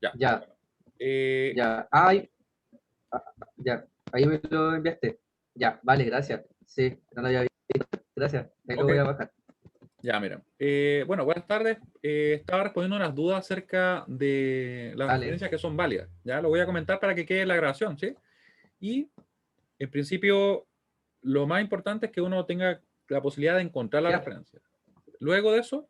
Ya. Ya, Bueno. ya. Ay, ya. Ahí me lo enviaste. Ya, vale, gracias. Sí, no lo había visto. Gracias. Ahí lo Ok. voy a bajar. Ya, mira. Bueno, buenas tardes. Estaba respondiendo unas dudas acerca de las Vale. referencias que son válidas. Ya lo voy a comentar para que quede en la grabación, ¿sí? Y en principio, lo más importante es que uno tenga la posibilidad de encontrar la Ya. referencia. Luego de eso,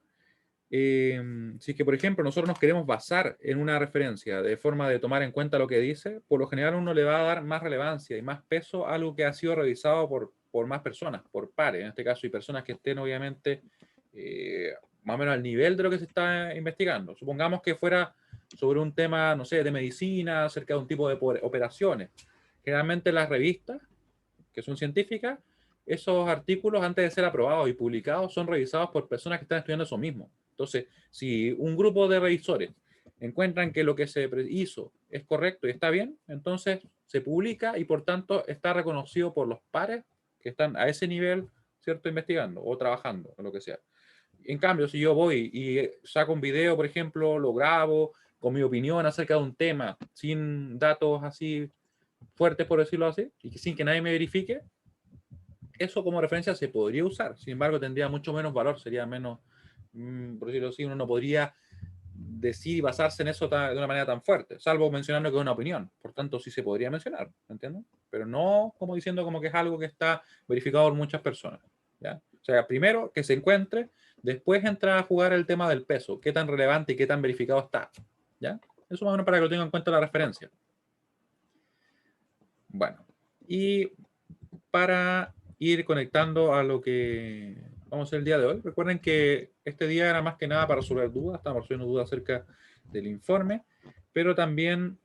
si es que, por ejemplo, nosotros nos queremos basar en una referencia de forma de tomar en cuenta lo que dice, por lo general uno le va a dar más relevancia y más peso a algo que ha sido revisado por más personas, por pares, en este caso, y personas que estén obviamente más o menos al nivel de lo que se está investigando. Supongamos que fuera sobre un tema, no sé, de medicina, acerca de un tipo de operaciones. Generalmente las revistas, que son científicas, esos artículos, antes de ser aprobados y publicados, son revisados por personas que están estudiando eso mismo. Entonces, si un grupo de revisores encuentran que lo que se hizo es correcto y está bien, entonces se publica y por tanto está reconocido por los pares que están a ese nivel, ¿cierto? Investigando o trabajando, o lo que sea. En cambio, si yo voy y saco un video, por ejemplo, lo grabo con mi opinión acerca de un tema, sin datos así fuertes, por decirlo así, y sin que nadie me verifique, eso como referencia se podría usar. Sin embargo, tendría mucho menos valor, sería menos, por decirlo así, uno no podría decir y basarse en eso de una manera tan fuerte, salvo mencionando que es una opinión. Por tanto, sí se podría mencionar, ¿entiendes? Pero no como diciendo como que es algo que está verificado por muchas personas. ¿Ya? O sea, primero que se encuentre, después entra a jugar el tema del peso, qué tan relevante y qué tan verificado está. ¿Ya? Eso más o menos para que lo tengan en cuenta la referencia. Bueno, y para ir conectando a lo que vamos a hacer el día de hoy. Recuerden que este día era más que nada para resolver dudas, estamos resolviendo dudas acerca del informe, pero también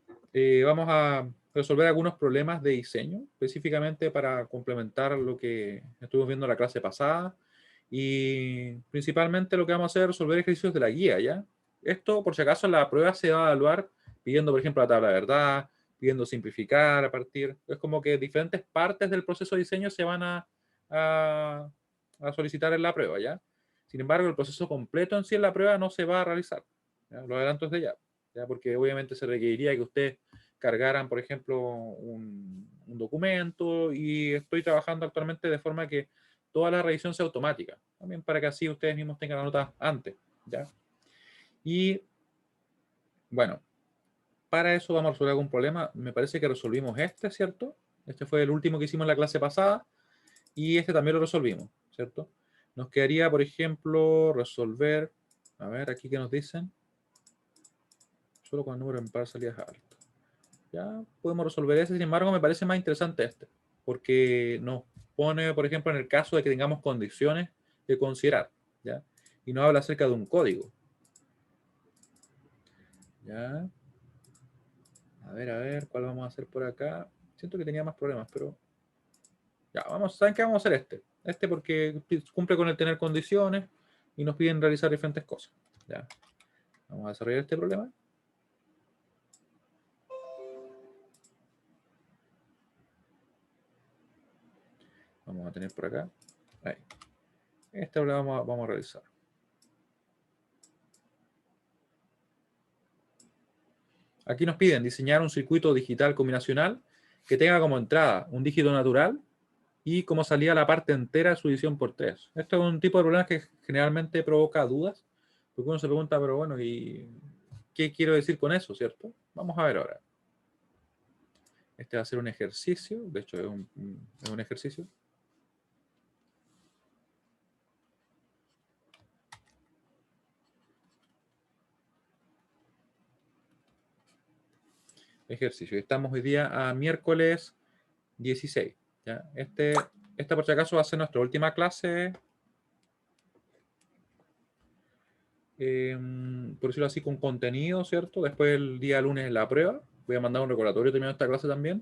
vamos a resolver algunos problemas de diseño, específicamente para complementar lo que estuvimos viendo en la clase pasada, y principalmente lo que vamos a hacer es resolver ejercicios de la guía, ¿ya? Esto, por si acaso, la prueba se va a evaluar pidiendo, por ejemplo, la tabla de verdad, pidiendo simplificar a partir. Es como que diferentes partes del proceso de diseño se van a, a solicitar en la prueba, ¿ya? Sin embargo, el proceso completo en sí en la prueba no se va a realizar. ¿Ya? Lo adelanto desde ya, porque obviamente se requeriría que ustedes cargaran, por ejemplo, un documento y estoy trabajando actualmente de forma que toda la revisión sea automática, también para que así ustedes mismos tengan la nota antes, ¿ya? Y bueno, para eso vamos a resolver algún problema. Me parece que resolvimos este, ¿cierto? Este fue el último que hicimos en la clase pasada y este también lo resolvimos, ¿cierto? Nos quedaría, por ejemplo, resolver, a ver, aquí que nos dicen, solo con el número en par salidas alto. Ya podemos resolver ese, sin embargo, me parece más interesante este, porque nos pone, por ejemplo, en el caso de que tengamos condiciones de considerar, ¿ya? Y nos habla acerca de un código. ¿Ya? A ver, ¿cuál vamos a hacer por acá? Siento que tenía más problemas, pero ya, ¿saben qué? Vamos a hacer este. Este porque cumple con el tener condiciones y nos piden realizar diferentes cosas. Ya. Vamos a desarrollar este problema. Vamos a tener por acá. Ahí. Este problema vamos a realizar. Aquí nos piden diseñar un circuito digital combinacional que tenga como entrada un dígito natural y como salida la parte entera de su división por 3. Esto es un tipo de problema que generalmente provoca dudas, porque uno se pregunta, pero bueno, ¿y qué quiero decir con eso, cierto? Vamos a ver ahora. Este va a ser un ejercicio, de hecho es un ejercicio. Ejercicio. Estamos hoy día a miércoles 16. ¿Ya? Esta por si acaso va a ser nuestra última clase, por decirlo así, con contenido, ¿cierto? Después el día lunes la prueba. Voy a mandar un recordatorio terminando esta clase también.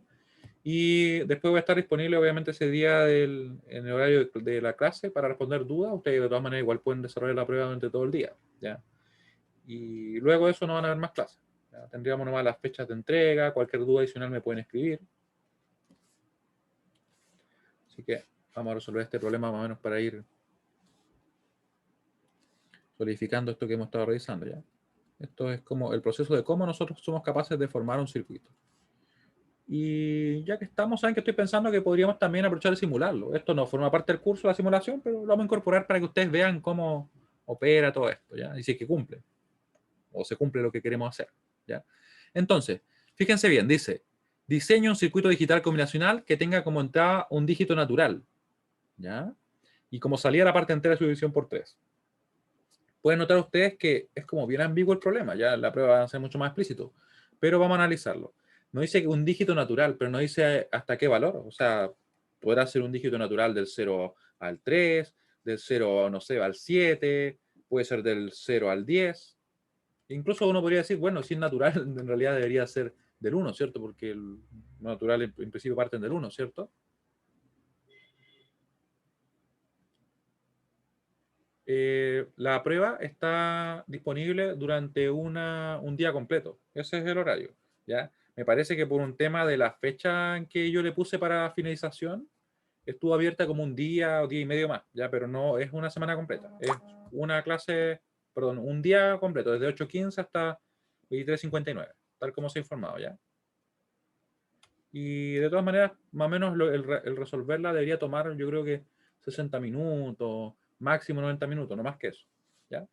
Y después voy a estar disponible, obviamente, ese día en el horario de la clase para responder dudas. Ustedes de todas maneras igual pueden desarrollar la prueba durante todo el día. ¿Ya? Y luego de eso no van a haber más clases. ¿Ya? Tendríamos nomás las fechas de entrega. Cualquier duda adicional me pueden escribir. Así que vamos a resolver este problema más o menos para ir solidificando esto que hemos estado revisando ya. Esto es como el proceso de cómo nosotros somos capaces de formar un circuito. Y ya que estamos, saben que estoy pensando que podríamos también aprovechar de simularlo. Esto no forma parte del curso de la simulación, pero lo vamos a incorporar para que ustedes vean cómo opera todo esto, ¿ya? Y si es que cumple, o se cumple lo que queremos hacer, ¿ya? Entonces, fíjense bien, dice, diseña un circuito digital combinacional que tenga como entrada un dígito natural, ¿ya? Y como salida la parte entera de su división por 3. Pueden notar ustedes que es como bien ambiguo el problema, ya la prueba va a ser mucho más explícito, pero vamos a analizarlo. No dice que un dígito natural, pero no dice hasta qué valor. O sea, podrá ser un dígito natural del 0 al 3, del 0, no sé, al 7, puede ser del 0 al 10. Incluso uno podría decir, bueno, si es natural, en realidad debería ser del 1, ¿cierto? Porque el natural en principio parten del 1, ¿cierto? La prueba está disponible durante un día completo. Ese es el horario, ¿ya? Me parece que por un tema de la fecha en que yo le puse para finalización, estuvo abierta como un día o día y medio más, ¿ya? Pero no es una semana completa. Es una clase, perdón, un día completo, desde 8:15 hasta 23:59, tal como se ha informado, ¿ya? Y de todas maneras, más o menos el resolverla debería tomar, yo creo que 60 minutos, máximo 90 minutos, no más que eso, ¿ya?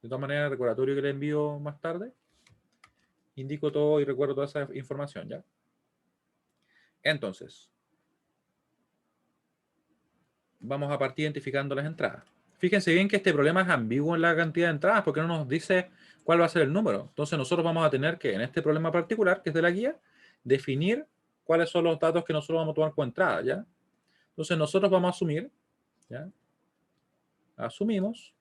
De todas maneras, el recordatorio que le envío más tarde, indico todo y recuerdo toda esa información, ¿ya? Entonces, vamos a partir identificando las entradas. Fíjense bien que este problema es ambiguo en la cantidad de entradas porque no nos dice cuál va a ser el número. Entonces nosotros vamos a tener que, en este problema particular, que es de la guía, definir cuáles son los datos que nosotros vamos a tomar como entrada, ¿ya? Entonces nosotros vamos a asumir, ¿ya? Asumimos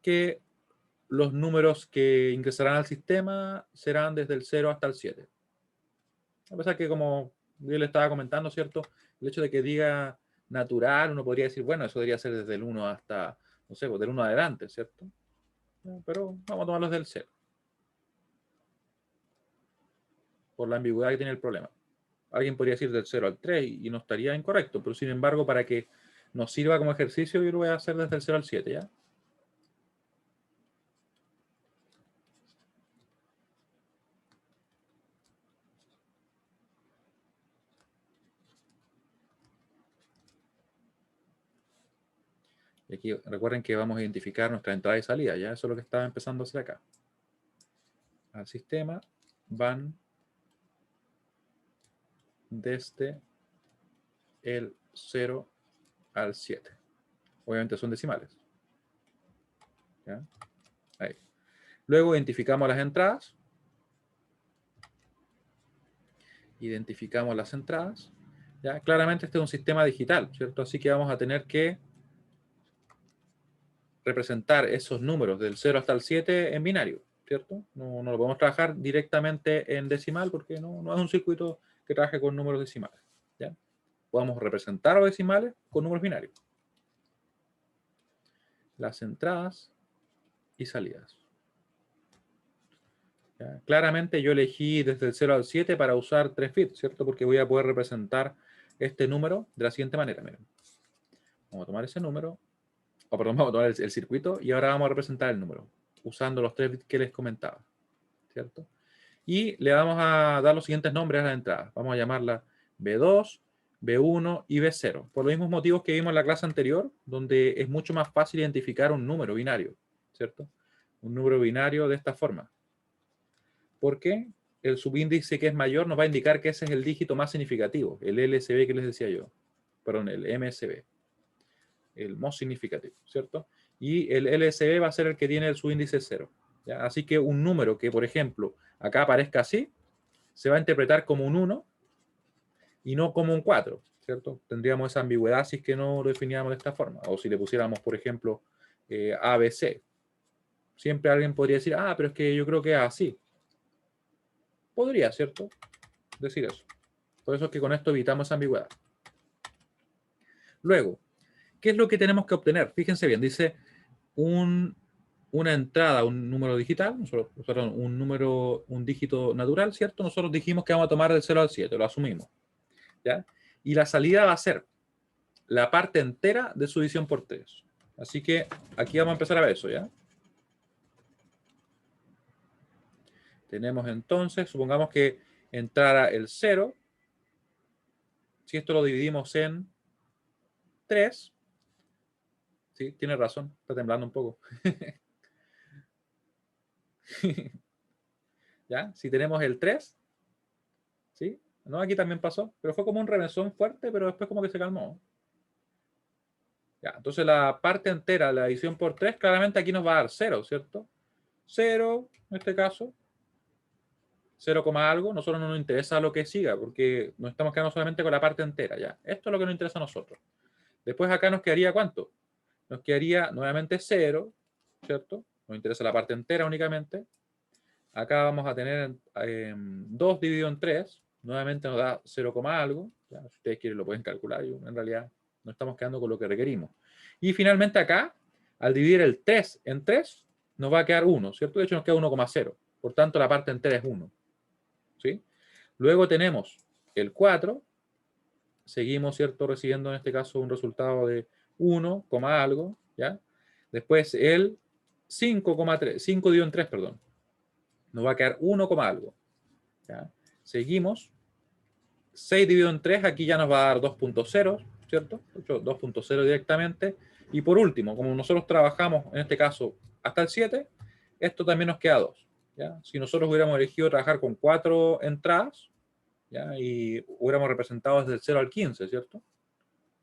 que los números que ingresarán al sistema serán desde el 0 hasta el 7. A pesar que, como yo le estaba comentando, ¿cierto? El hecho de que diga natural, uno podría decir, bueno, eso debería ser desde el 1 hasta, no sé, pues del 1 adelante, ¿cierto? Pero vamos a tomarlos del 0. Por la ambigüedad que tiene el problema. Alguien podría decir del 0 al 3 y no estaría incorrecto, pero sin embargo, para que nos sirva como ejercicio, yo lo voy a hacer desde el 0 al 7, ¿ya? Y aquí recuerden que vamos a identificar nuestra entrada y salida, ¿ya? Eso es lo que estaba empezando a hacer acá. Al sistema van desde el 0 al 7. Obviamente son decimales, ¿ya? Ahí. Luego identificamos las entradas. Identificamos las entradas. ¿Ya? Claramente este es un sistema digital, ¿cierto? Así que vamos a tener que representar esos números del 0 hasta el 7 en binario, ¿cierto? No lo podemos trabajar directamente en decimal porque no es un circuito que trabaje con números decimales, ¿ya? Podemos representar los decimales con números binarios. Las entradas y salidas. ¿Ya? Claramente yo elegí desde el 0 al 7 para usar 3 bits, ¿cierto? Porque voy a poder representar este número de la siguiente manera. Miren. Vamos a tomar ese número, o perdón, vamos a tomar el circuito y ahora vamos a representar el número usando los 3 bits que les comentaba, ¿cierto? Y le vamos a dar los siguientes nombres a la entrada. Vamos a llamarla B2, B1 y B0. Por los mismos motivos que vimos en la clase anterior, donde es mucho más fácil identificar un número binario, ¿cierto? Un número binario de esta forma. Porque el subíndice que es mayor nos va a indicar que ese es el dígito más significativo, el LSB que les decía yo, perdón, el MSB, el más significativo, ¿cierto? Y el LSB va a ser el que tiene el subíndice 0. ¿Ya? Así que un número que, por ejemplo, acá aparezca así, se va a interpretar como un 1 y no como un 4, ¿cierto? Tendríamos esa ambigüedad si es que no lo definiéramos de esta forma. O si le pusiéramos, por ejemplo, ABC. Siempre alguien podría decir, ah, pero es que yo creo que es así. Podría, ¿cierto? Decir eso. Por eso es que con esto evitamos esa ambigüedad. Luego, ¿qué es lo que tenemos que obtener? Fíjense bien, dice una entrada, un número digital, nosotros un dígito natural, ¿cierto? Nosotros dijimos que vamos a tomar del 0 al 7, lo asumimos, ¿ya? Y la salida va a ser la parte entera de su división por 3. Así que aquí vamos a empezar a ver eso, ¿ya? Tenemos entonces, supongamos que entrara el 0. Si esto lo dividimos en 3, sí, tiene razón, está temblando un poco. ¿Ya? Si tenemos el 3, ¿sí? No, aquí también pasó, pero fue como un remesón fuerte, pero después como que se calmó. Ya, entonces la parte entera, la división por 3, claramente aquí nos va a dar 0, ¿cierto? 0, en este caso, 0, algo, nosotros no nos interesa lo que siga, porque nos estamos quedando solamente con la parte entera, ya. Esto es lo que nos interesa a nosotros. Después acá nos quedaría ¿cuánto? Nos quedaría nuevamente 0, ¿cierto? Nos interesa la parte entera únicamente. Acá vamos a tener 2 dividido en 3, nuevamente nos da 0, algo. Ya, si ustedes quieren lo pueden calcular, en realidad no estamos quedando con lo que requerimos. Y finalmente acá, al dividir el 3 en 3, nos va a quedar 1, ¿cierto? De hecho nos queda 1,0. Por tanto, la parte entera es 1. ¿Sí? Luego tenemos el 4, seguimos, ¿cierto? Recibiendo en este caso un resultado de 1, algo, ¿ya? Después el 5,3, 5 dividido en 3, perdón. Nos va a quedar 1, algo. ¿Ya? Seguimos. 6 dividido en 3, aquí ya nos va a dar 2.0, ¿cierto? 2.0 directamente. Y por último, como nosotros trabajamos, en este caso, hasta el 7, esto también nos queda 2. ¿Ya? Si nosotros hubiéramos elegido trabajar con 4 entradas, ¿ya? Y hubiéramos representado desde el 0 al 15, ¿cierto?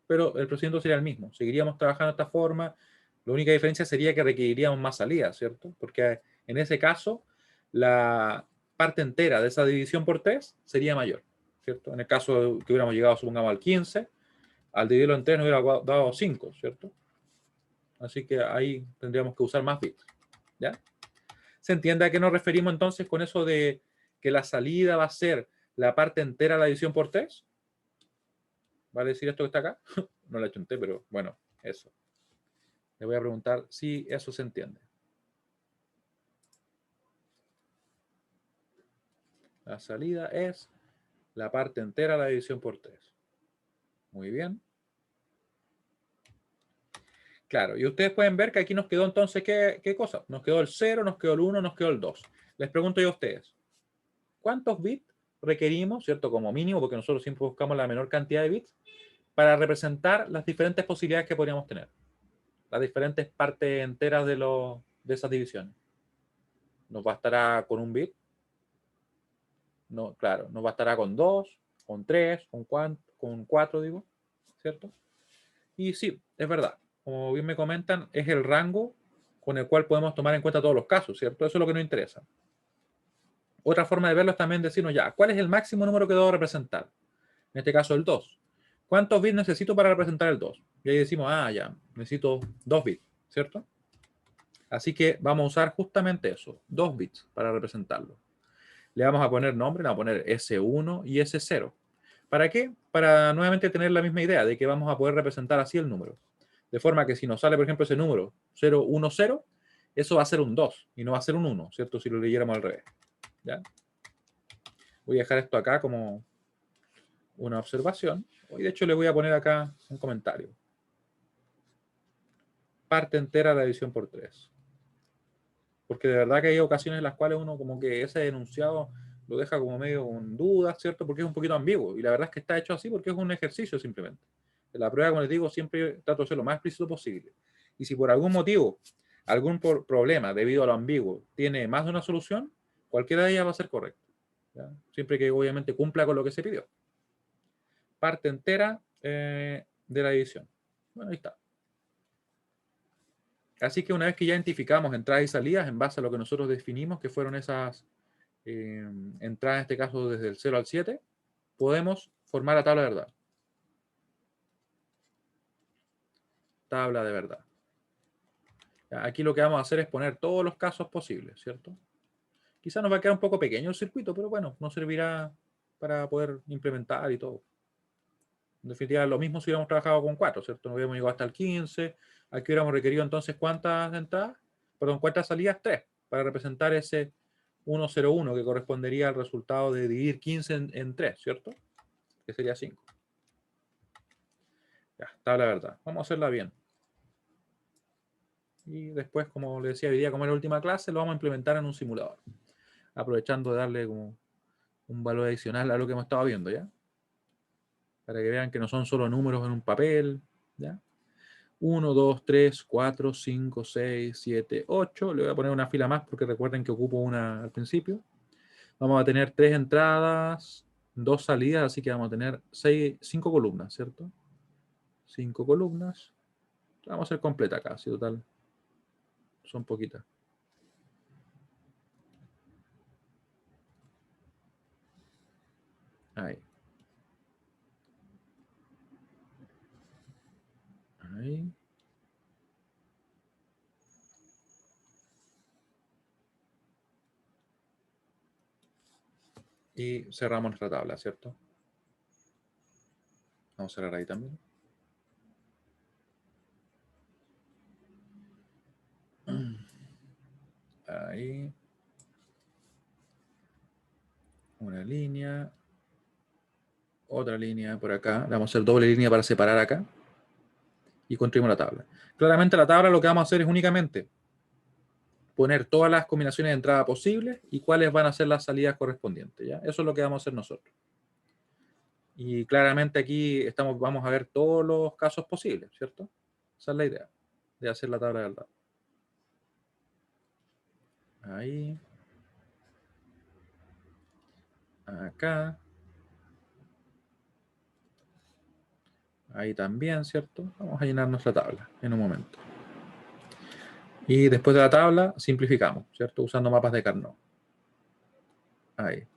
Pero el procedimiento sería el mismo. Seguiríamos trabajando de esta forma. La única diferencia sería que requeriríamos más salidas, ¿cierto? Porque en ese caso, la parte entera de esa división por 3 sería mayor, ¿cierto? En el caso de que hubiéramos llegado, supongamos, al 15, al dividirlo en 3 nos hubiera dado 5, ¿cierto? Así que ahí tendríamos que usar más bits, ¿ya? ¿Se entiende a qué nos referimos entonces con eso de que la salida va a ser la parte entera de la división por 3? ¿Vale decir esto que está acá? No le achunté, pero bueno, eso. Le voy a preguntar si eso se entiende. La salida es la parte entera de la división por 3. Muy bien. Claro, y ustedes pueden ver que aquí nos quedó entonces, ¿qué cosa? Nos quedó el 0, nos quedó el 1, nos quedó el 2. Les pregunto yo a ustedes, ¿cuántos bits requerimos, cierto, como mínimo, porque nosotros siempre buscamos la menor cantidad de bits, para representar las diferentes posibilidades que podríamos tener? Las diferentes partes enteras de esas divisiones. ¿Nos bastará con un bit? No, claro, nos bastará con 2, con 3, con 4, digo, ¿cierto? Y sí, es verdad. Como bien me comentan, es el rango con el cual podemos tomar en cuenta todos los casos, ¿cierto? Eso es lo que nos interesa. Otra forma de verlo es también decirnos ya, ¿cuál es el máximo número que debo representar? En este caso, el 2. ¿Cuántos bits necesito para representar el 2? Y ahí decimos, ya, necesito 2 bits, ¿cierto? Así que vamos a usar justamente eso, 2 bits para representarlo. Le vamos a poner nombre, le vamos a poner S1 y S0. ¿Para qué? Para nuevamente tener la misma idea de que vamos a poder representar así el número. De forma que si nos sale, por ejemplo, ese número 010, eso va a ser un 2 y no va a ser un 1, ¿cierto? Si lo leyéramos al revés. ¿Ya? Voy a dejar esto acá como una observación. Y de hecho le voy a poner acá un comentario. Parte entera de la división por 3. Porque de verdad que hay ocasiones en las cuales uno como que ese enunciado lo deja como medio con dudas, ¿cierto? Porque es un poquito ambiguo. Y la verdad es que está hecho así porque es un ejercicio simplemente. En la prueba, como les digo, siempre trato de ser lo más explícito posible. Y si por algún motivo, algún problema debido a lo ambiguo tiene más de una solución, cualquiera de ellas va a ser correcta. ¿Ya? Siempre que obviamente cumpla con lo que se pidió. Parte entera de la división. Bueno, ahí está. Así que una vez que ya identificamos entradas y salidas en base a lo que nosotros definimos, que fueron esas entradas, en este caso desde el 0 al 7, podemos formar la tabla de verdad. Tabla de verdad. Aquí lo que vamos a hacer es poner todos los casos posibles, ¿cierto? Quizá nos va a quedar un poco pequeño el circuito, pero bueno, nos servirá para poder implementar y todo. En definitiva, lo mismo si hubiéramos trabajado con 4, ¿cierto? No hubiéramos llegado hasta el 15. Aquí hubiéramos requerido entonces ¿cuántas entradas? Perdón, ¿cuántas salidas? 3, para representar ese 101 que correspondería al resultado de dividir 15 en 3, ¿cierto? Que sería 5. Ya, está la verdad. Vamos a hacerla bien. Y después, como les decía hoy día, como era la última clase, lo vamos a implementar en un simulador. aprovechando de darle como un valor adicional a lo que hemos estado viendo, ¿ya? Para que vean que no son solo números en un papel, ¿ya? 1, 2, 3, 4, 5, 6, 7, 8. Le voy a poner una fila más porque recuerden que ocupo una al principio. Vamos a tener 3 entradas, 2 salidas, así que vamos a tener 5 columnas, ¿cierto? 5 columnas. Vamos a hacer completa acá, si total son poquitas. Ahí. Ahí. Y cerramos nuestra tabla, ¿cierto? Vamos a cerrar ahí también. Ahí. Una línea. Otra línea por acá. Le vamos a hacer doble línea para separar acá. Y construimos la tabla. Claramente la tabla lo que vamos a hacer es únicamente poner todas las combinaciones de entrada posibles y cuáles van a ser las salidas correspondientes, ¿ya? Eso es lo que vamos a hacer nosotros. Y claramente aquí vamos a ver todos los casos posibles, ¿cierto? Esa es la idea de hacer la tabla de verdad. Ahí. Acá. Ahí también, ¿cierto? Vamos a llenar nuestra tabla en un momento. Y después de la tabla, simplificamos, ¿cierto? Usando mapas de Carnot. Ahí.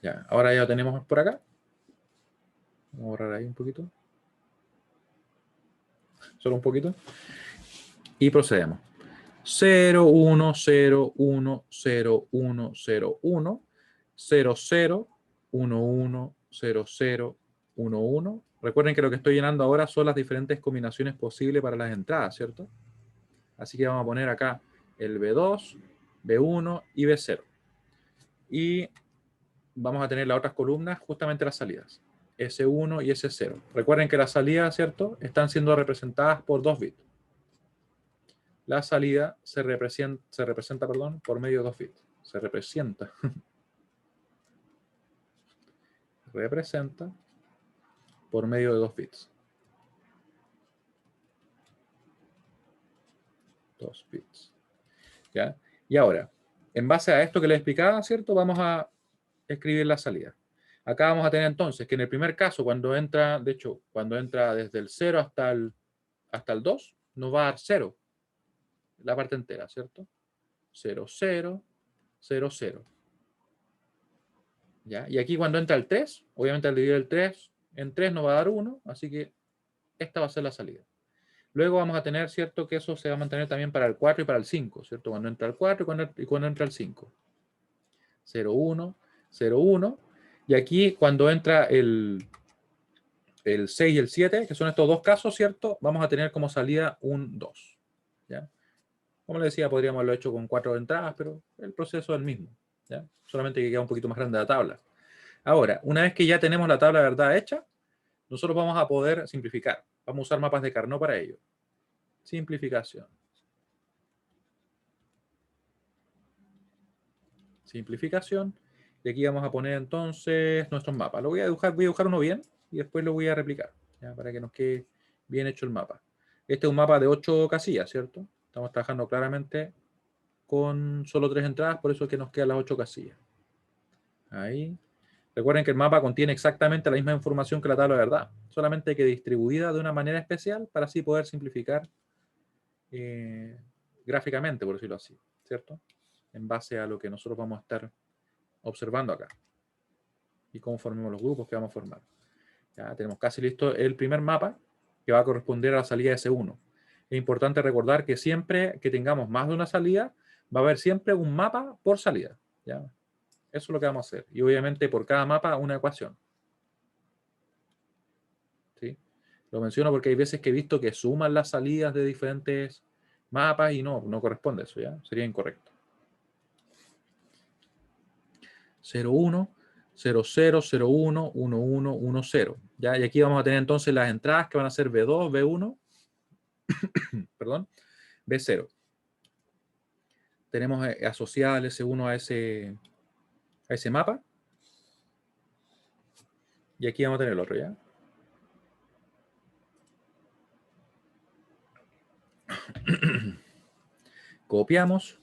Ya, ahora ya lo tenemos por acá. Vamos a borrar ahí un poquito. Solo un poquito. Y procedemos. 0, 1, 0, 1, 0, 1, 0, 1, 0, 0, 1, 1, 0, 0, 1, 1. Recuerden que lo que estoy llenando ahora son las diferentes combinaciones posibles para las entradas, ¿cierto? Así que vamos a poner acá el B2, B1 y B0. Y vamos a tener las otras columnas, justamente las salidas, S1 y S0. Recuerden que las salidas, ¿cierto?, están siendo representadas por 2 bits. La salida se representa por medio de 2 bits. Se representa. Representa por medio de 2 bits. 2 bits. ¿Ya? Y ahora, en base a esto que les explicaba, ¿cierto?, vamos a escribir la salida. Acá vamos a tener entonces que en el primer caso, cuando entra, de hecho, cuando entra desde el 0 hasta el 2, nos va a dar 0. La parte entera, ¿cierto? 0, 0, 0, 0. ¿Ya? Y aquí cuando entra el 3, obviamente al dividir el 3 en 3 nos va a dar 1, así que esta va a ser la salida. Luego vamos a tener, ¿cierto?, que eso se va a mantener también para el 4 y para el 5, ¿cierto? Cuando entra el 4 y cuando entra el 5. 0, 1, 0, 1. Y aquí cuando entra el 6 y el 7, que son estos dos casos, ¿cierto?, vamos a tener como salida un 2. ¿Ya? Como les decía, podríamos haberlo hecho con 4 entradas, pero el proceso es el mismo, ¿ya? Solamente que queda un poquito más grande la tabla. Ahora, una vez que ya tenemos la tabla de verdad hecha, nosotros vamos a poder simplificar. Vamos a usar mapas de Carnot para ello. Simplificación. Simplificación. Y aquí vamos a poner entonces nuestros mapas. Voy a dibujar uno bien y después lo voy a replicar, ¿ya? Para que nos quede bien hecho el mapa. Este es un mapa de 8 casillas, ¿cierto? Estamos trabajando claramente con solo 3 entradas, por eso es que nos quedan las 8 casillas. Ahí. Recuerden que el mapa contiene exactamente la misma información que la tabla de verdad, solamente que distribuida de una manera especial para así poder simplificar gráficamente, por decirlo así, ¿cierto? En base a lo que nosotros vamos a estar observando acá y cómo formemos los grupos que vamos a formar. Ya tenemos casi listo el primer mapa que va a corresponder a la salida de S1. Es importante recordar que siempre que tengamos más de una salida, va a haber siempre un mapa por salida, ¿ya? Eso es lo que vamos a hacer. Y obviamente por cada mapa una ecuación. ¿Sí? Lo menciono porque hay veces que he visto que suman las salidas de diferentes mapas y no corresponde eso, ¿ya? Sería incorrecto. 0, 1, 0, 0, 0, 1, 1, 1, 1, 0. ¿Ya? Y aquí vamos a tener entonces las entradas que van a ser B2, B1, perdón, B0. tenemos asociada el S1 a ese mapa. Y aquí vamos a tener el otro, ¿ya? Copiamos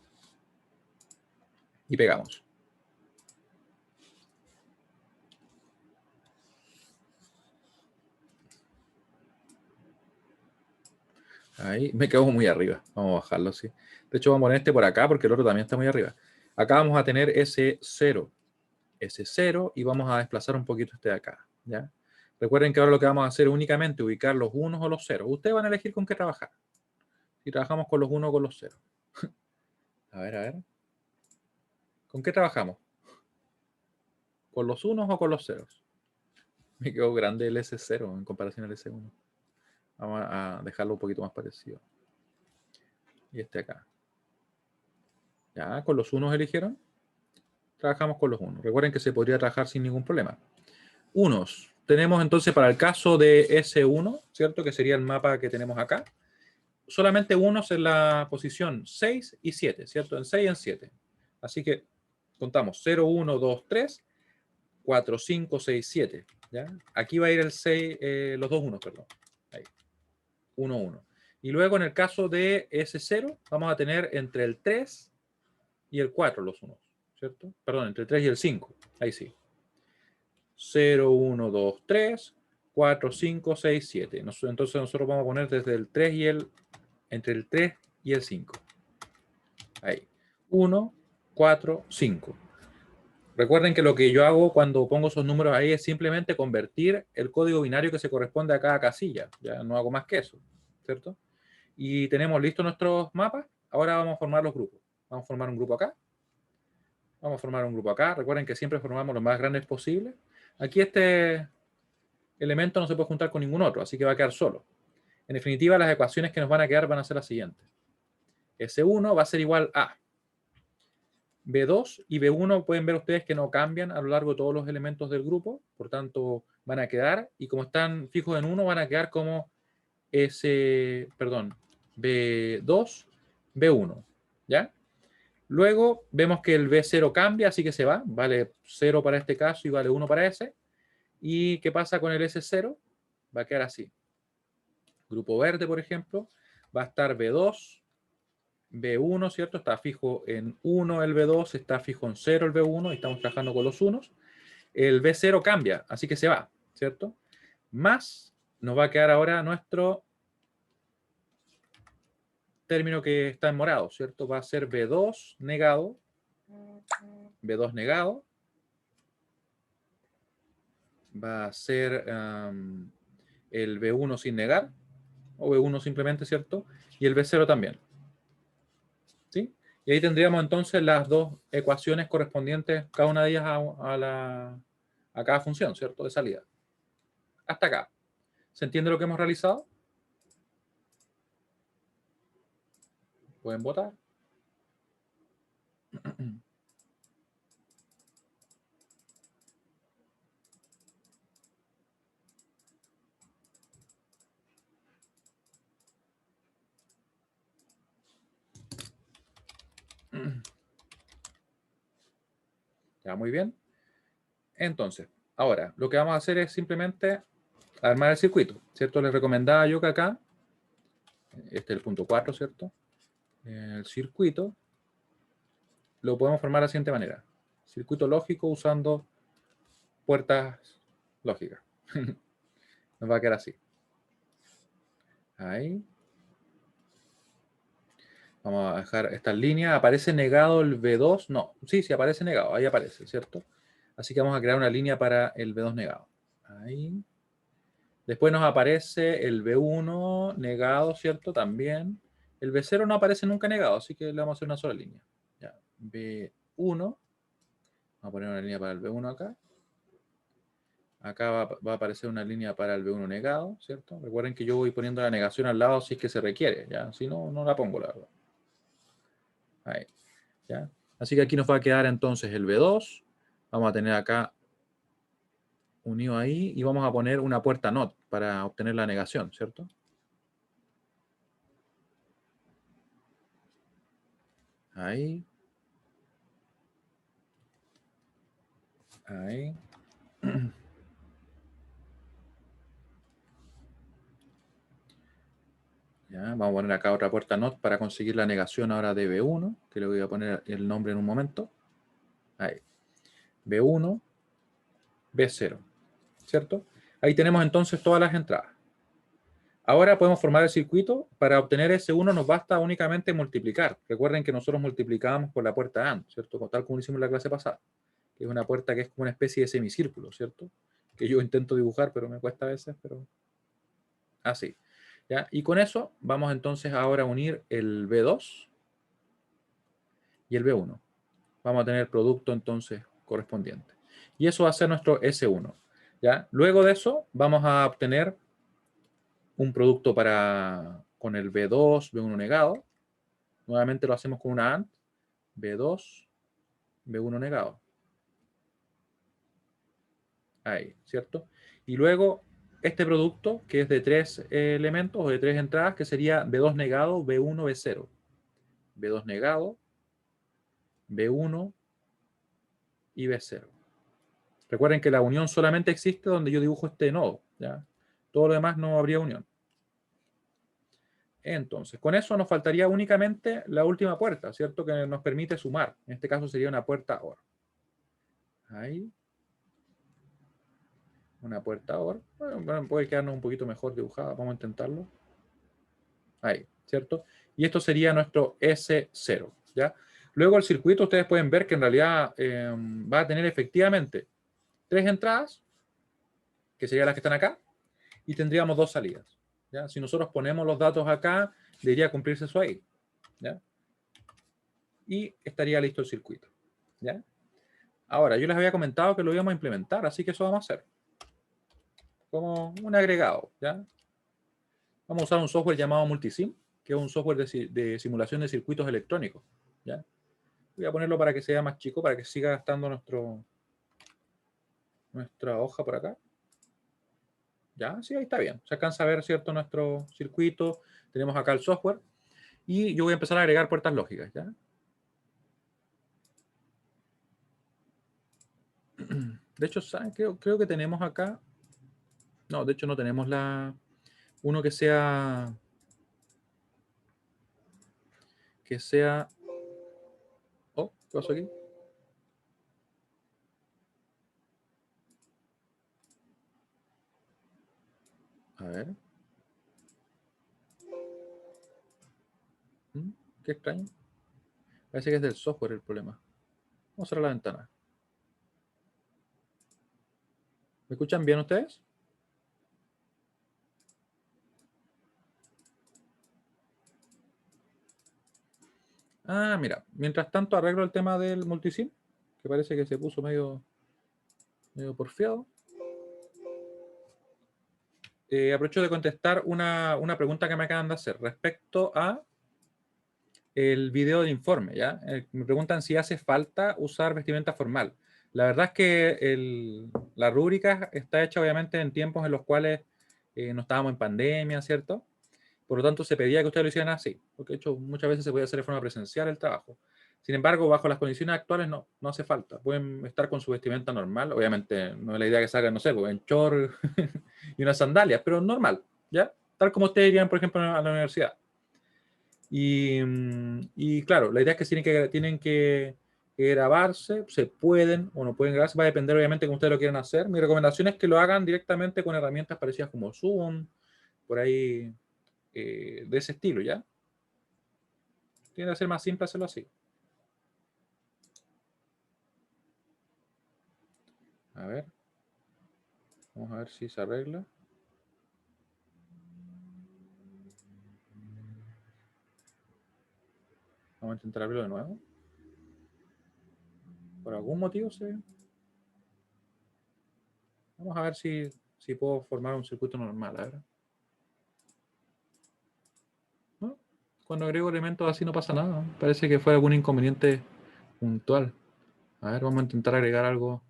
y pegamos. Ahí me quedo muy arriba. Vamos a bajarlo así. De hecho, vamos a poner este por acá porque el otro también está muy arriba. Acá vamos a tener S0. S0 y vamos a desplazar un poquito este de acá, ¿ya? Recuerden que ahora lo que vamos a hacer es únicamente ubicar los unos o los ceros. Ustedes van a elegir con qué trabajar. Si trabajamos con los unos o con los ceros. A ver. ¿Con qué trabajamos? ¿Con los unos o con los ceros? Me quedó grande el S0 en comparación al S1. Vamos a dejarlo un poquito más parecido. Y este acá. ¿Ya? ¿Con los unos eligieron? Trabajamos con los unos. Recuerden que se podría trabajar sin ningún problema. Unos. Tenemos entonces para el caso de S1, ¿cierto? Que sería el mapa que tenemos acá. Solamente unos en la posición 6 y 7, ¿cierto? En 6 y en 7. Así que contamos 0, 1, 2, 3, 4, 5, 6, 7. ¿Ya? Aquí va a ir el 6, los dos unos, perdón. Ahí. 1, 1. Y luego en el caso de S0 vamos a tener entre el 3 y el 4 los unos, ¿cierto? Perdón, entre el 3 y el 5. Ahí sí. 0, 1, 2, 3, 4, 5, 6, 7. Entonces nosotros vamos a poner desde el 3 y entre el 3 y el 5. Ahí. 1, 4, 5. Recuerden que lo que yo hago cuando pongo esos números ahí es simplemente convertir el código binario que se corresponde a cada casilla. Ya no hago más que eso, ¿cierto? Y tenemos listos nuestros mapas. Ahora vamos a formar los grupos. Vamos a formar un grupo acá. Vamos a formar un grupo acá. Recuerden que siempre formamos los más grandes posibles. Aquí este elemento no se puede juntar con ningún otro, así que va a quedar solo. En definitiva, las ecuaciones que nos van a quedar van a ser las siguientes. S1 va a ser igual a B2 y B1 pueden ver ustedes que no cambian a lo largo de todos los elementos del grupo, por tanto van a quedar, y como están fijos en 1, van a quedar como B2, B1, ¿ya? Luego vemos que el B0 cambia, así que se va, vale 0 para este caso y vale 1 para ese. ¿Y qué pasa con el S0? Va a quedar así. Grupo verde, por ejemplo, va a estar B2, B1, ¿cierto? Está fijo en 1 el B2, está fijo en 0 el B1, y estamos trabajando con los unos. El B0 cambia, así que se va, ¿cierto? Más nos va a quedar ahora nuestro término que está en morado, ¿cierto? Va a ser B2 negado, B2 negado, va a ser el B1 sin negar, o B1 simplemente, ¿cierto? Y el B0 también. ¿Sí? Y ahí tendríamos entonces las dos ecuaciones correspondientes, cada una de ellas a cada función, ¿cierto? De salida. Hasta acá. ¿Se entiende lo que hemos realizado? Pueden votar. Ya, muy bien. Entonces, ahora, lo que vamos a hacer es simplemente armar el circuito, ¿cierto? Les recomendaba yo que acá, este es el punto 4, ¿cierto? El circuito lo podemos formar de la siguiente manera. Circuito lógico usando puertas lógicas. Nos va a quedar así. Ahí. Vamos a dejar esta línea. ¿Aparece negado el B2? No. Sí, sí aparece negado. Ahí aparece, ¿cierto? Así que vamos a crear una línea para el B2 negado. Ahí. Después nos aparece el B1 negado, ¿cierto? También. El B0 no aparece nunca negado, así que le vamos a hacer una sola línea. Ya. B1. Vamos a poner una línea para el B1 acá. Acá va a aparecer una línea para el B1 negado, ¿cierto? Recuerden que yo voy poniendo la negación al lado si es que se requiere, ¿ya? Si no, no la pongo, la verdad. Ahí, ¿ya? Así que aquí nos va a quedar entonces el B2. Vamos a tener acá unido ahí y vamos a poner una puerta NOT para obtener la negación, ¿cierto? Ahí. Ahí. Ya, vamos a poner acá otra puerta NOT para conseguir la negación ahora de B1, que le voy a poner el nombre en un momento. Ahí. B1, B0. ¿Cierto? Ahí tenemos entonces todas las entradas. Ahora podemos formar el circuito. Para obtener S1 nos basta únicamente multiplicar. Recuerden que nosotros multiplicábamos por la puerta AND, ¿cierto? Tal como hicimos en la clase pasada. Que es una puerta que es como una especie de semicírculo, ¿cierto? Que yo intento dibujar, pero me cuesta a veces, pero así. ¿Ya? Y con eso vamos entonces ahora a unir el B2 y el B1. Vamos a tener el producto entonces correspondiente. Y eso va a ser nuestro S1. ¿Ya? Luego de eso vamos a obtener un producto con el B2, B1 negado. Nuevamente lo hacemos con una AND. B2, B1 negado. Ahí, ¿cierto? Y luego este producto, que es de 3 elementos o de 3 entradas, que sería B2 negado, B1, B0. B2 negado, B1 y B0. Recuerden que la unión solamente existe donde yo dibujo este nodo, ¿ya? Todo lo demás no habría unión. Entonces, con eso nos faltaría únicamente la última puerta, ¿cierto? Que nos permite sumar. En este caso sería una puerta OR. Ahí. Una puerta OR. Bueno, puede quedarnos un poquito mejor dibujada. Vamos a intentarlo. Ahí, ¿cierto? Y esto sería nuestro S0, ¿ya? Luego el circuito, ustedes pueden ver que en realidad va a tener efectivamente 3 entradas, que serían las que están acá, y tendríamos 2 salidas, ¿ya? Si nosotros ponemos los datos acá, debería cumplirse eso ahí, ¿ya? Y estaría listo el circuito, ¿ya? Ahora, yo les había comentado que lo íbamos a implementar, así que eso vamos a hacer. Como un agregado, ¿ya? Vamos a usar un software llamado Multisim, que es un software de simulación de circuitos electrónicos, ¿ya? Voy a ponerlo para que sea más chico, para que siga gastando nuestra hoja por acá. Ya, sí, ahí está bien. Se alcanza a ver, ¿cierto? Nuestro circuito. Tenemos acá el software. Y yo voy a empezar a agregar puertas lógicas, ¿ya? De hecho, ¿saben? Creo que tenemos acá. No, de hecho no tenemos uno que sea. Oh, ¿qué pasó aquí? A ver. Qué extraño. Parece que es del software el problema. Vamos a cerrar la ventana. ¿Me escuchan bien ustedes? Ah, mira. Mientras tanto arreglo el tema del multisim, que parece que se puso medio porfiado. Aprovecho de contestar una pregunta que me acaban de hacer respecto a el video del informe, ¿ya? Me preguntan si hace falta usar vestimenta formal. La verdad es que la rúbrica está hecha obviamente en tiempos en los cuales no estábamos en pandemia, ¿cierto? Por lo tanto, se pedía que ustedes lo hicieran así, porque de hecho muchas veces se puede hacer de forma presencial el trabajo. Sin embargo, bajo las condiciones actuales no hace falta. Pueden estar con su vestimenta normal. Obviamente no es la idea que salgan, no sé, pues, en short y unas sandalias, pero normal, ¿ya? Tal como ustedes irían, por ejemplo, a la universidad. Y claro, la idea es que tienen que grabarse, se pueden o no pueden grabarse, va a depender obviamente de cómo ustedes lo quieran hacer. Mi recomendación es que lo hagan directamente con herramientas parecidas como Zoom, por ahí, de ese estilo, ¿ya? Tiene que ser más simple hacerlo así. A ver. Vamos a ver si se arregla. Vamos a intentar abrirlo de nuevo. Por algún motivo se... Vamos a ver si puedo formar un circuito normal. A ver. ¿No? Cuando agrego elementos así no pasa nada. Parece que fue algún inconveniente puntual. A ver, vamos a intentar agregar algo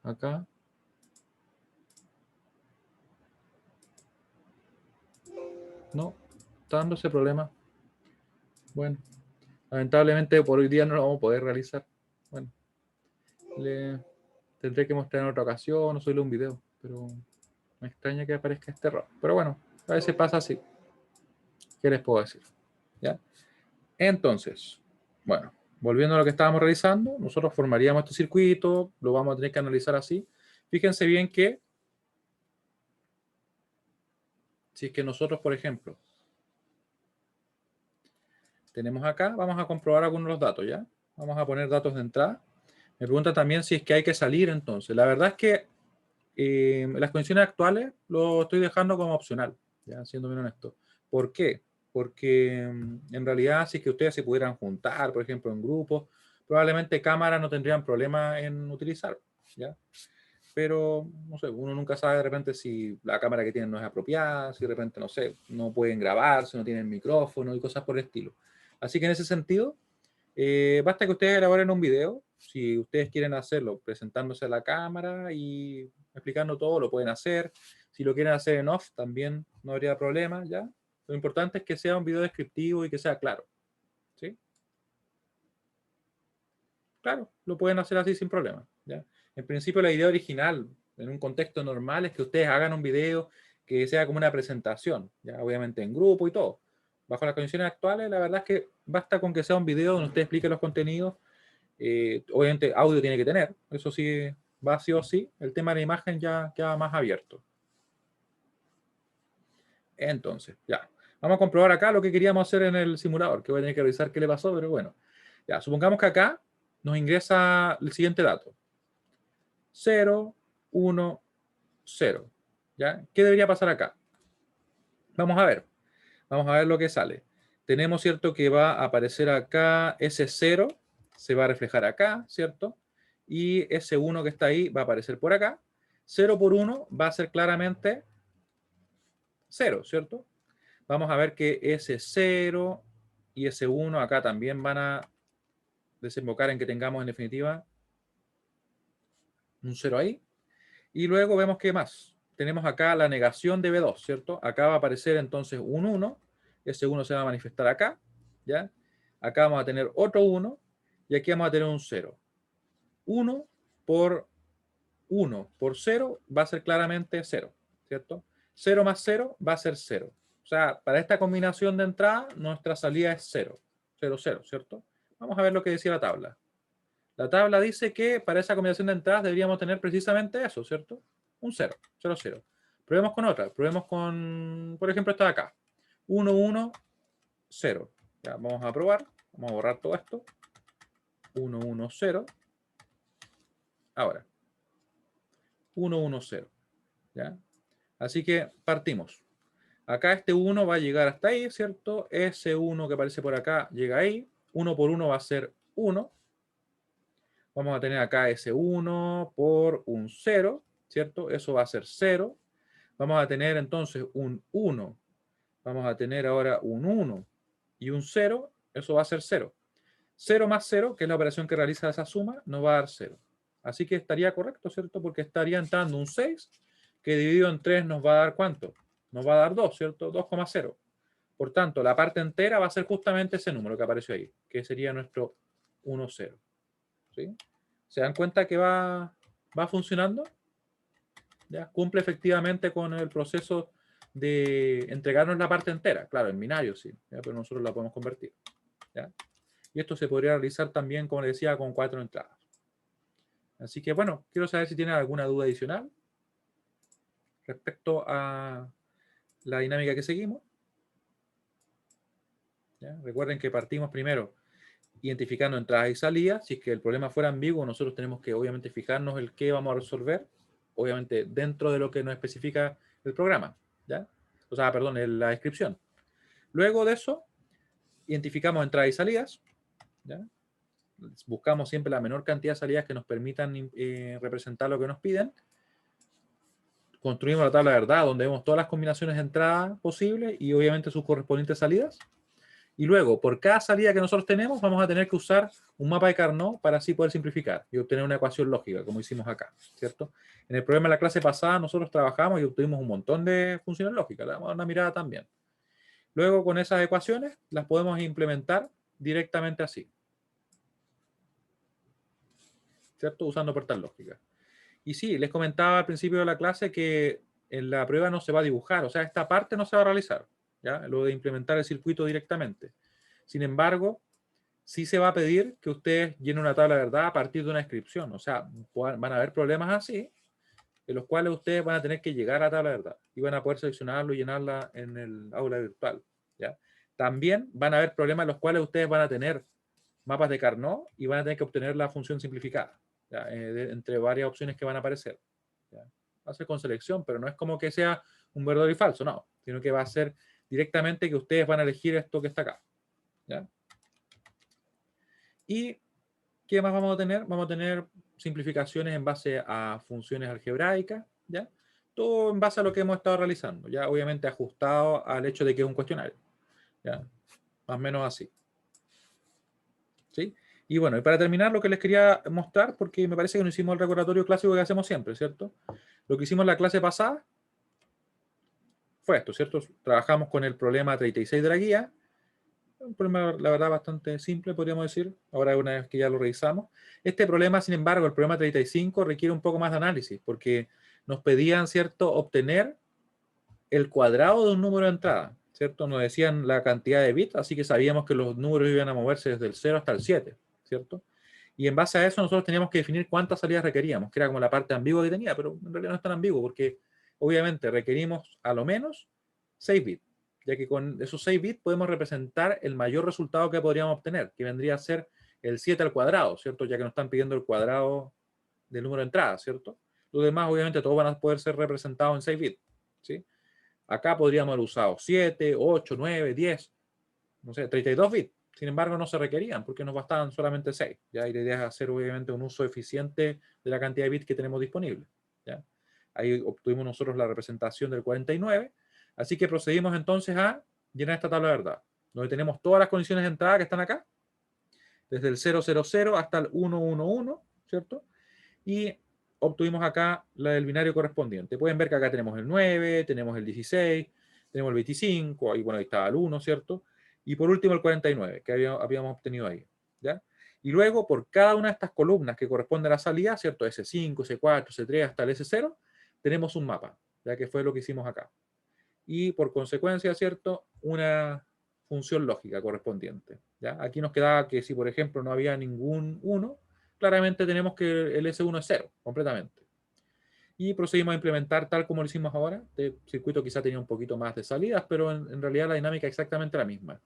acá. No, está dando ese problema. Bueno, Lamentablemente por hoy día no lo vamos a poder realizar. Bueno, le tendré que mostrar en otra ocasión o subirle un video, pero me extraña que aparezca este error. Pero bueno, a veces pasa así. ¿Qué les puedo decir? ¿Ya? Entonces, bueno, volviendo a lo que estábamos realizando, nosotros formaríamos este circuito, lo vamos a tener que analizar así. Fíjense bien que si es que nosotros, por ejemplo, tenemos acá, vamos a comprobar algunos de los datos, ¿ya? Vamos a poner datos de entrada. Me pregunta también si es que hay que salir entonces. La verdad es que las condiciones actuales lo estoy dejando como opcional, ya siendo bien honesto. ¿Por qué? Porque en realidad si es que ustedes se pudieran juntar, por ejemplo, en grupos, probablemente cámaras no tendrían problema en utilizar, ¿ya? Pero, no sé, uno nunca sabe de repente si la cámara que tienen no es apropiada, si de repente, no sé, no pueden grabar, si no tienen micrófono y cosas por el estilo. Así que en ese sentido, basta que ustedes elaboren un video, si ustedes quieren hacerlo presentándose a la cámara y explicando todo, lo pueden hacer. Si lo quieren hacer en off, también no habría problema, ¿ya? Lo importante es que sea un video descriptivo y que sea claro, ¿sí? Claro, lo pueden hacer así sin problema, ¿ya? En principio la idea original, en un contexto normal, es que ustedes hagan un video que sea como una presentación, ¿ya? Obviamente en grupo y todo. Bajo las condiciones actuales, la verdad es que basta con que sea un video donde usted explique los contenidos. Obviamente audio tiene que tener, eso sí va sí o sí. El tema de la imagen ya queda más abierto. Entonces, ya. Vamos a comprobar acá lo que queríamos hacer en el simulador, que voy a tener que revisar qué le pasó, pero bueno. Ya, supongamos que acá nos ingresa el siguiente dato. 0, 1, 0. ¿Ya? ¿Qué debería pasar acá? Vamos a ver. Vamos a ver lo que sale. Tenemos, ¿cierto? Que va a aparecer acá ese 0, se va a reflejar acá, ¿cierto? Y ese 1 que está ahí va a aparecer por acá. 0 por 1 va a ser claramente 0, ¿cierto? Vamos a ver que ese 0 y ese 1 acá también van a desembocar en que tengamos en definitiva un 0 ahí. Y luego vemos que más. Tenemos acá la negación de B2, ¿cierto? Acá va a aparecer entonces un 1, ese 1 se va a manifestar acá, ¿ya? Acá vamos a tener otro 1 y aquí vamos a tener un 0. 1 por 1 por 0 va a ser claramente 0, ¿cierto? 0 más 0 va a ser 0. O sea, para esta combinación de entrada, nuestra salida es 0, 0, 0, ¿cierto? Vamos a ver lo que decía la tabla. La tabla dice que para esa combinación de entradas deberíamos tener precisamente eso, ¿cierto? Un 0, 0, 0. Probemos con otra. Probemos con, por ejemplo, esta de acá. 1, 1, 0. Ya, vamos a probar. Vamos a borrar todo esto. 1, 1, 0. Ahora. 1, 1, 0. ¿Ya? Así que partimos. Acá este 1 va a llegar hasta ahí, ¿cierto? Ese 1 que aparece por acá llega ahí. 1 por 1 va a ser 1. Vamos a tener acá ese 1 por un 0, ¿cierto? Eso va a ser 0. Vamos a tener entonces un 1. Vamos a tener ahora un 1 y un 0. Eso va a ser 0. 0 más 0, que es la operación que realiza esa suma, nos va a dar 0. Así que estaría correcto, ¿cierto? Porque estaría entrando un 6, que dividido en 3 nos va a dar ¿cuánto? Nos va a dar 2, ¿cierto? 2,0. Por tanto, la parte entera va a ser justamente ese número que apareció ahí, que sería nuestro 1, 0. ¿Sí? ¿Se dan cuenta que va funcionando? ¿Ya? Cumple efectivamente con el proceso de entregarnos la parte entera. Claro, en binario sí, ¿ya? Pero nosotros la podemos convertir. ¿Ya? Y esto se podría realizar también, como les decía, con 4 entradas. Así que bueno, quiero saber si tienen alguna duda adicional respecto a la dinámica que seguimos. ¿Ya? Recuerden que partimos primero identificando entradas y salidas. Si es que el problema fuera ambiguo, nosotros tenemos que obviamente fijarnos el qué vamos a resolver, obviamente dentro de lo que nos especifica el programa, ¿ya? O sea, perdón, la descripción. Luego de eso, identificamos entradas y salidas, ¿ya? Buscamos siempre la menor cantidad de salidas que nos permitan representar lo que nos piden. Construimos la tabla de verdad, donde vemos todas las combinaciones de entrada posibles y obviamente sus correspondientes salidas. Y luego, por cada salida que nosotros tenemos, vamos a tener que usar un mapa de Carnot para así poder simplificar y obtener una ecuación lógica, como hicimos acá, ¿cierto? En el problema de la clase pasada, nosotros trabajamos y obtuvimos un montón de funciones lógicas. Le damos una mirada también. Luego, con esas ecuaciones, las podemos implementar directamente así. ¿Cierto? Usando puertas lógicas. Y sí, les comentaba al principio de la clase que en la prueba no se va a dibujar, o sea, esta parte no se va a realizar, ¿ya? Lo de implementar el circuito directamente. Sin embargo, sí se va a pedir que ustedes llenen una tabla de verdad a partir de una descripción. O sea, van a haber problemas así, en los cuales ustedes van a tener que llegar a la tabla de verdad y van a poder seleccionarlo y llenarla en el aula virtual, ¿ya? También van a haber problemas en los cuales ustedes van a tener mapas de Carnot y van a tener que obtener la función simplificada, ¿ya? Entre varias opciones que van a aparecer, ¿ya? Va a ser con selección, pero no es como que sea un verdadero y falso, no, sino que va a ser directamente que ustedes van a elegir esto que está acá, ¿ya? ¿Y qué más vamos a tener? Vamos a tener simplificaciones en base a funciones algebraicas, ¿ya? Todo en base a lo que hemos estado realizando, ya obviamente ajustado al hecho de que es un cuestionario, ¿ya? Más o menos así, ¿sí? Y bueno, y para terminar, lo que les quería mostrar, porque me parece que no hicimos el recordatorio clásico que hacemos siempre, ¿cierto? Lo que hicimos en la clase pasada fue esto, ¿cierto? Trabajamos con el problema 36 de la guía, un problema, la verdad, bastante simple, podríamos decir, ahora una vez que ya lo revisamos. Este problema, sin embargo, el problema 35 requiere un poco más de análisis, porque nos pedían, ¿cierto?, obtener el cuadrado de un número de entrada, ¿cierto? Nos decían la cantidad de bits, así que sabíamos que los números iban a moverse desde el 0 hasta el 7, ¿cierto? Y en base a eso nosotros teníamos que definir cuántas salidas requeríamos, que era como la parte ambigua que tenía, pero en realidad no es tan ambiguo, porque obviamente requerimos a lo menos 6 bits, ya que con esos 6 bits podemos representar el mayor resultado que podríamos obtener, que vendría a ser el 7 al cuadrado, ¿cierto? Ya que nos están pidiendo el cuadrado del número de entradas, ¿cierto? Los demás, obviamente, todos van a poder ser representados en 6 bits, ¿sí? Acá podríamos haber usado 7, 8, 9, 10, no sé, 32 bits. Sin embargo, no se requerían porque nos bastaban solamente 6. ¿Ya? Y la idea es hacer, obviamente, un uso eficiente de la cantidad de bits que tenemos disponible, ¿ya? Ahí obtuvimos nosotros la representación del 49. Así que procedimos entonces a llenar esta tabla de verdad, donde tenemos todas las condiciones de entrada que están acá, desde el 000 hasta el 111, ¿cierto? Y obtuvimos acá la del binario correspondiente. Pueden ver que acá tenemos el 9, tenemos el 16, tenemos el 25, ahí, bueno, ahí estaba el 1, ¿cierto? Y por último el 49, que habíamos obtenido ahí, ¿ya? Y luego, por cada una de estas columnas que corresponde a la salida, ¿cierto? S5, S4, S3 hasta el S0, tenemos un mapa, ya que fue lo que hicimos acá. Y por consecuencia, ¿cierto? Una función lógica correspondiente, ¿ya? Aquí nos quedaba que si, por ejemplo, no había ningún 1, claramente tenemos que el S1 es 0, completamente. Y procedimos a implementar tal como lo hicimos ahora. El circuito quizá tenía un poquito más de salidas, pero en realidad la dinámica es exactamente la misma.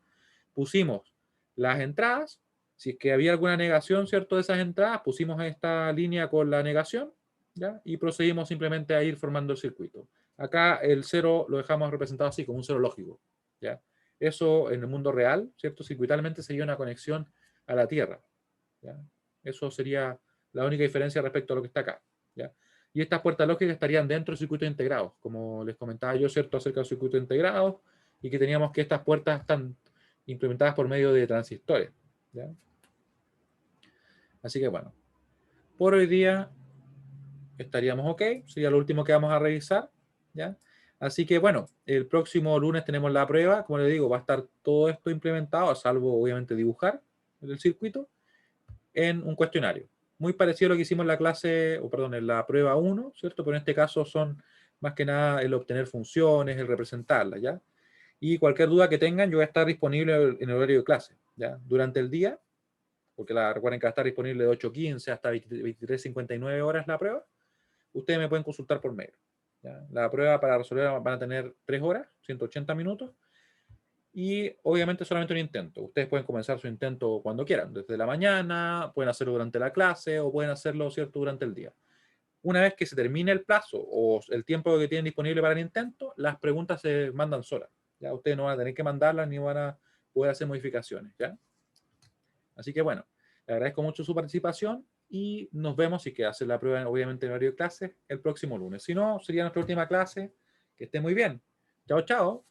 Pusimos las entradas, si es que había alguna negación, ¿cierto?, de esas entradas, pusimos esta línea con la negación, ¿ya? Y procedimos simplemente a ir formando el circuito. Acá el 0 lo dejamos representado así, como un 0 lógico, ¿ya? Eso en el mundo real, ¿cierto?, circuitalmente sería una conexión a la Tierra, ¿ya? Eso sería la única diferencia respecto a lo que está acá, ¿ya? Y estas puertas lógicas estarían dentro de circuitos integrados, como les comentaba yo, ¿cierto?, acerca de circuitos integrados, y que teníamos que estas puertas están implementadas por medio de transistores, ¿ya? Así que bueno, por hoy día estaríamos ok, sería lo último que vamos a revisar, ¿ya? Así que bueno, el próximo lunes tenemos la prueba, como les digo, va a estar todo esto implementado, a salvo obviamente dibujar el circuito, en un cuestionario. Muy parecido a lo que hicimos en la clase, o perdón, en la prueba 1, ¿cierto? Pero en este caso son más que nada el obtener funciones, el representarlas, ¿ya? Y cualquier duda que tengan, yo voy a estar disponible en el horario de clase, ¿ya? Durante el día, porque recuerden que va a estar disponible de 8:15 hasta 23:59 horas la prueba. Ustedes me pueden consultar por mail, ¿ya? La prueba para resolver van a tener 3 horas, 180 minutos, y obviamente solamente un intento. Ustedes pueden comenzar su intento cuando quieran, desde la mañana, pueden hacerlo durante la clase o pueden hacerlo, ¿cierto?, durante el día. Una vez que se termine el plazo o el tiempo que tienen disponible para el intento, las preguntas se mandan solas. ¿Ya? Ustedes no van a tener que mandarlas ni van a poder hacer modificaciones, ¿ya? Así que bueno, le agradezco mucho su participación y nos vemos, si que hacer la prueba obviamente en horario de clase, el próximo lunes. Si no, sería nuestra última clase. Que esté muy bien. Chao, chao.